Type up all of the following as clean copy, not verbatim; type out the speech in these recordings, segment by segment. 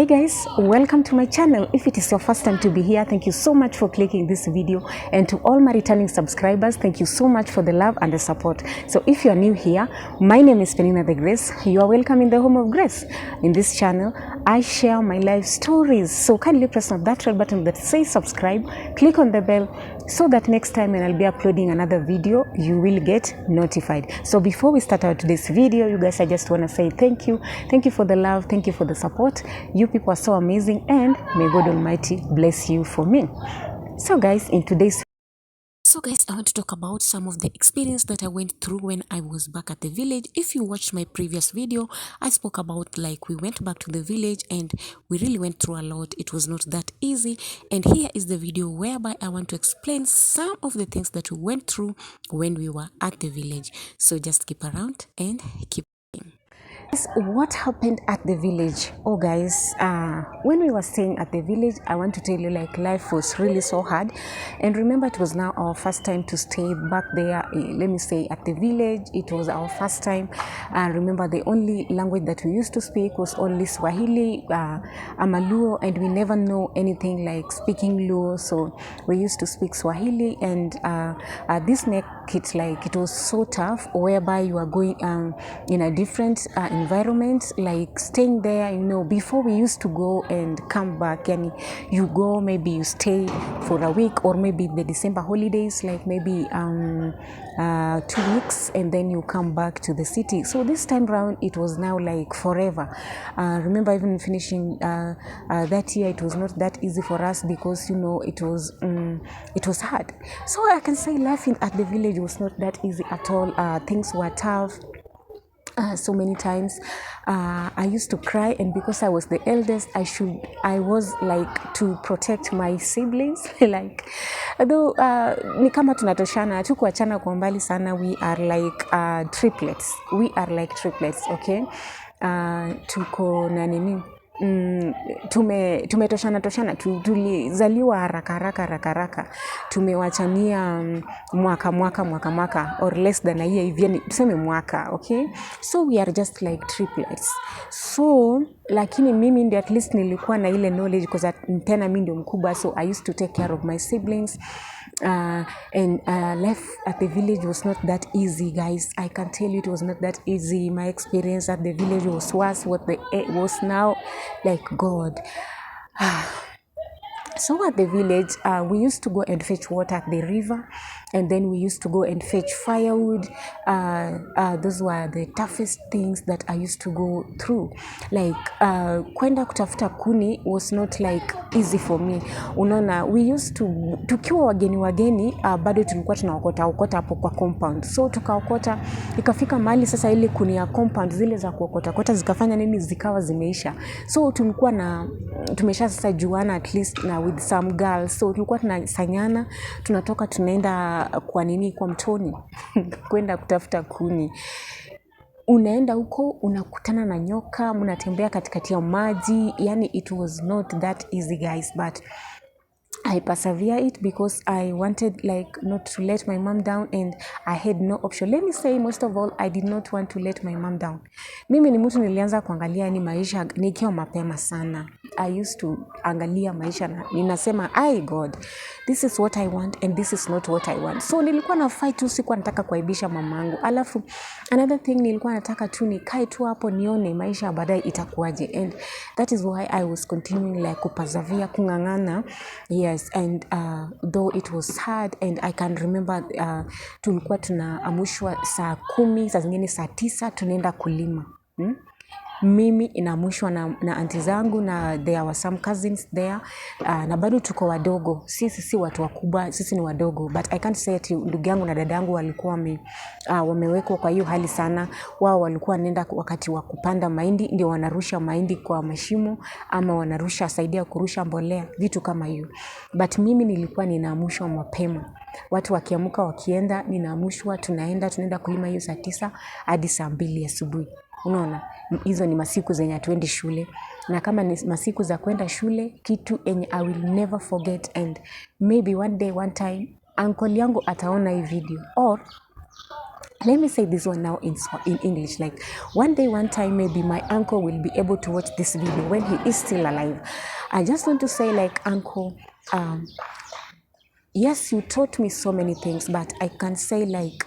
Hi guys, welcome to my channel. If it is your first time to be here, thank you so much for clicking this video, and to all my returning subscribers, thank you so much for the love and the support. So if you are new here, my name is Penninah. You are welcome in the home of grace. In this channel I share my life stories, so kindly press on that red button that says subscribe, click on the bell so that next time when I'll be uploading another video you will get notified. So before we start out today's video, you guys, I just want to say thank you for the love, thank you for the support. You people are so amazing, and may God Almighty bless you for me. So guys, I want to talk about some of the experience that I went through when I was back at the village. If you watched my previous video, I spoke about like we went back to the village and we really went through a lot. It was not that easy, and here is the video whereby I want to explain some of the things that we went through when we were at the village. So just keep around and keep watching. What happened at the village? Oh guys, when we were staying at the village, I want to tell you, like, life was really so hard. And remember, it was now our first time to stay back there, let me say, at the village. It was our first time. Remember, the only language that we used to speak was only Swahili, Amaluo, and we never know anything like speaking Luo, so we used to speak Swahili. And this make it like it was so tough, whereby you are going in a different environment, like staying there, you know. Before, we used to go and come back, and you go, maybe you stay for a week, or maybe the December holidays, like maybe 2 weeks, and then you come back to the city. So this time round it was now like forever. Remember, even finishing that year, it was not that easy for us, because you know it was hard. So I can say life at the village was not that easy at all. Things were tough. So many times I used to cry, and because I was the eldest, I was like to protect my siblings like, though ni kama tunatoshana, tukuachana kwa mbali sana. We are like triplets, okay. Tuko na nini, tumetoshana, tulizaliwa haraka, tumewachania mwaka or less than a year hivi, tuseme mwaka, okay. So we are just like triplets. So lakini mimi ndio at least nilikuwa na ile knowledge, because tena mimi ndio mkubwa, so I used to take care of my siblings. And life at the village was not that easy, guys. I can tell you, it was not that easy. My experience at the village was worse what was now, like, God. So at the village, we used to go and fetch water at the river, and then we used to go and fetch firewood. Those were the toughest things that I used to go through. Like, kwenda kutafuta kuni was not like easy for me. Unaona, we used to, tukiwa wageni, bado tulikuwa tunaokota hapo kwa compound. So tukaokota, ikafika mahali sasa ile kuni ya compound zile za kuokota zikafanya nini, zikawa zimeisha. So tulikuwa tumesha sasa juana at least na with some girls, so tulikuwa tunasanyana, tunatoka tunaenda kwa mtoni kwenda kutafuta kuni. Unaenda huko, unakutana na nyoka, mnatembea katikati ya maji. Yani it was not that easy, guys, but I persevere it because I wanted, like, not to let my mom down, and I had no option. Let me say, most of all, I did not want to let my mom down. Mimi ni mtu nilianza kuangalia ni maisha nikiwa mapema sana. I used to angalia maisha na ninasema, God, this is what I want and this is not what I want. So nilikuwa na fight tu, sikuwa nataka kuaibisha mamangu. Alafu another thing, nilikuwa nataka tu nikae tu hapo nione maisha baadaye itakuwaje, and that is why I was continuing like kupazavia, kungangana. Yes, and though it was hard, and I can remember tulikuwa tunaamushwa saa 10, saa zingine saa 9 tunaenda kulima. Mimi inamushwa na aunti zangu, na there were some cousins there, na bado tuko wadogo. Sisi si watu wakubwa, sisi ni wadogo, but I can't say ati ndugu yangu na dadangu walikuwa wamewekwa kwa hiyo hali sana. Wao walikuwa nenda wakati wa kupanda mahindi, ndio wanarusha mahindi kwa mashimo, ama wanarusha, saidia kurusha mbolea, vitu kama hiyo. But mimi nilikuwa ninaamushwa mapema. Watu wakiamuka wakienda, ninaamushwa, tunaenda kulima hiyo saa 9 hadi saa 2 asubuhi. Unaona, hizo ni masiku zenye hatuendi shule. Na kama ni masiku za kwenda shule, kitu enye I will never forget, and maybe one day, one time, uncle yangu ataona hii video, or let me say this one now in English. Like one day, one time, maybe my uncle will be able to watch this video when he is still alive. I just want to say, like, uncle, yes, you taught me so many things, but I can say, like,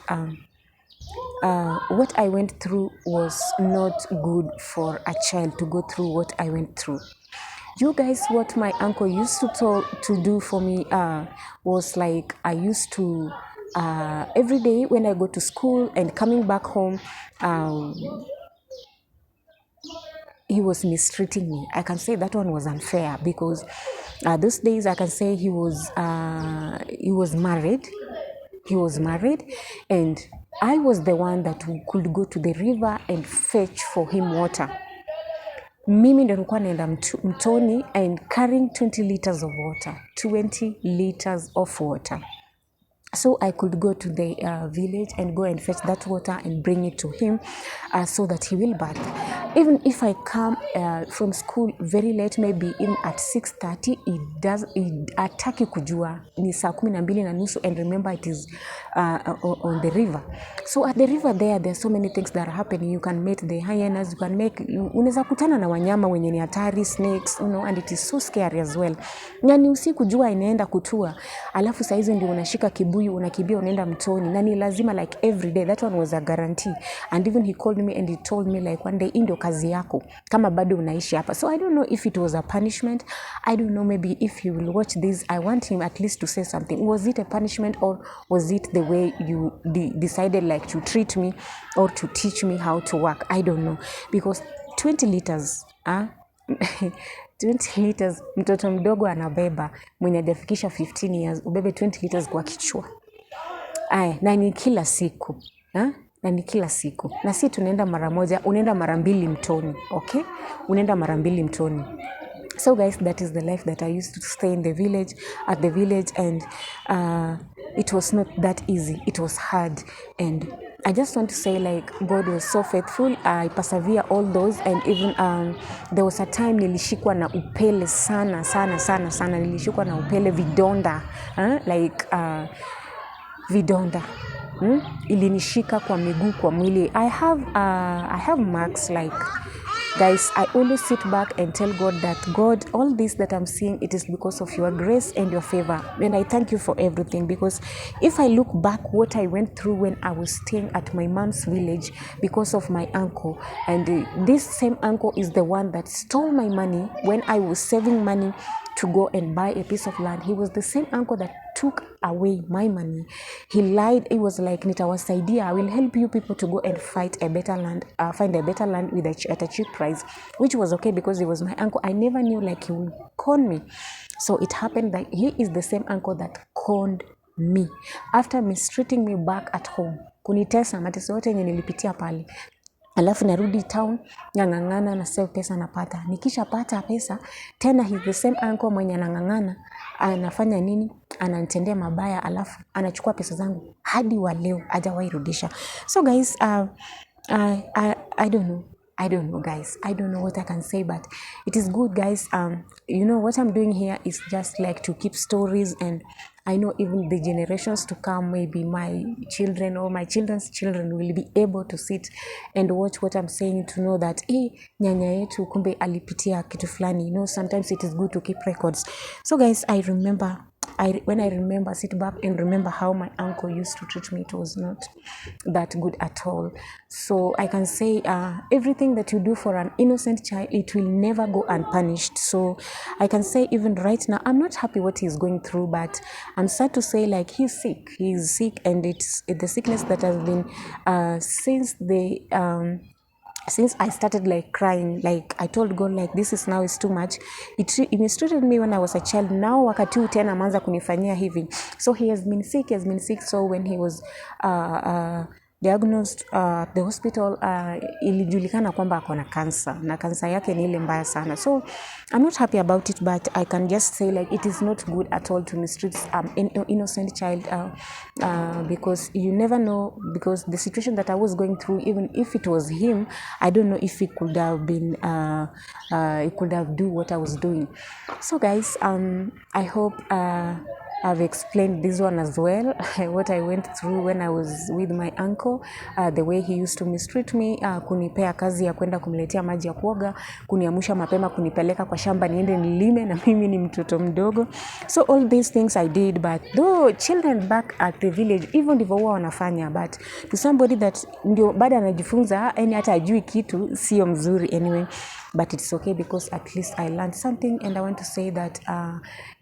what I went through was not good for a child to go through what I went through. You guys, what my uncle used to do for me was like, I used to every day when I go to school and coming back home, he was mistreating me. I can say that one was unfair because those days I can say he was married. He was married, and I was the one that could go to the river and fetch for him water. Mimi ndo nilikuwa naenda mtoni and carrying 20 liters of water. 20 liters of water. So I could go to the village and go and fetch that water and bring it to him so that he will bath. Even if I come from school very late, maybe even at 6:30, ataki kujua ni saa 12:30, and remember it is on the river. So at the river there are so many things that are happening. You can meet the hyenas, you can unaweza kutana na wanyama wenye ni hatari, snakes, and it is so scary as well. Yani usiku jua inaenda kutua, alafu saa hizo ndio unashika kibuyu, unakibia unaenda mtoni, na ni lazima like every day. That one was a guarantee. And even he called me and he told me like, one day ndio kazi yako kama bado unaishi hapa. So I don't know if it was a punishment. I don't know, maybe if he will watch this, I want him at least to say something. Was it a punishment, or was it the way you decided like to treat me or to teach me how to work? I don't know, because 20 liters 20 liters mtoto mdogo anabeba mwenye hajafikisha 15 years, ubebe 20 liters kwa kichwa. Na ni kila siku. Na ni kila siku. Na si tunaenda mara moja, unaenda mara 2 mtoni, okay? Unaenda mara 2 mtoni. So guys, that is the life that I used to stay in the village, at the village, and it was not that easy. It was hard, and I just want to say, like, God was so faithful. I persevere all those, and even there was a time nilishikwa na upele sana. Nilishikwa na upele, vidonda, vidonda. Ilinishika kwa miguu, kwa mwili. I have marks, like, guys, I always sit back and tell God that, God, all this that I'm seeing, it is because of your grace and your favor. And I thank you for everything, because if I look back what I went through when I was staying at my mom's village because of my uncle, and this same uncle is the one that stole my money when I was saving money to go and buy a piece of land. He was the same uncle that took away my money. He lied. It was like, nitawasaidia, I will help you people to go and find a better land with at a cheap price, which was okay because he was my uncle. I never knew like he would con me. So it happened that he is the same uncle that conned me after mistreating me back at home, kunitesa mateso yote yenye nilipitia pale. Alafu narudi town, ngangana na save pesa napata. Nikisha pata pesa, tena he's the same uncle mwenye ngangana, anafanya nini? Ananitendea mabaya, alafu anachukua pesa zangu hadi wa leo hajawahi rudisha. So guys, I don't know. I don't know, guys. I don't know what I can say, but it is good, guys. What I'm doing here is just like to keep stories, and I know even the generations to come, maybe my children or my children's children will be able to sit and watch what I'm saying, to know that nyanya yetu kumbe alipitia kitu fulani. Sometimes it is good to keep records. So guys, when I remember, sit back and remember how my uncle used to treat me, it was not that good at all. So I can say everything that you do for an innocent child, it will never go unpunished. So I can say even right now, I'm not happy what he's going through, but I'm sad to say like he's sick, and it's the sickness that has been since I started like crying. Like I told God, like, this is too much. It mistreated me when I was a child. Now wakati huu tena ameanza kunifanyia hivi. So he has been sick. So when he was diagnosed the hospital, ilijulikana kwamba akona cancer, na cancer yake ni ile mbaya sana. So I'm not happy about it, but I can just say like it is not good at all to mistreat an innocent child, because you never know, because the situation that I was going through, even if it was him, I don't know if he could have been he could have do what I was doing. So guys, I hope I've explained this one as well, what I went through when I was with my uncle, the way he used to mistreat me, kunipea kazi ya kwenda kumletea maji ya kuoga, kuniamsha mapema, kunipeleka kwa shamba niende nilime na mimi ni mtoto mdogo. So all these things I did, but though children back at the village, even ndivyo huwa wanafanya, but to somebody that ndio bado anajifunza, yani hata ajui kitu, sio mzuri anyway. But it's okay because at least I learned something, and I want to say that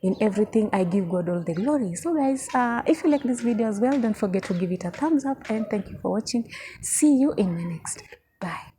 in everything I give God all the glory. So guys, if you like this video as well, don't forget to give it a thumbs up, and thank you for watching. See you in my next. Bye.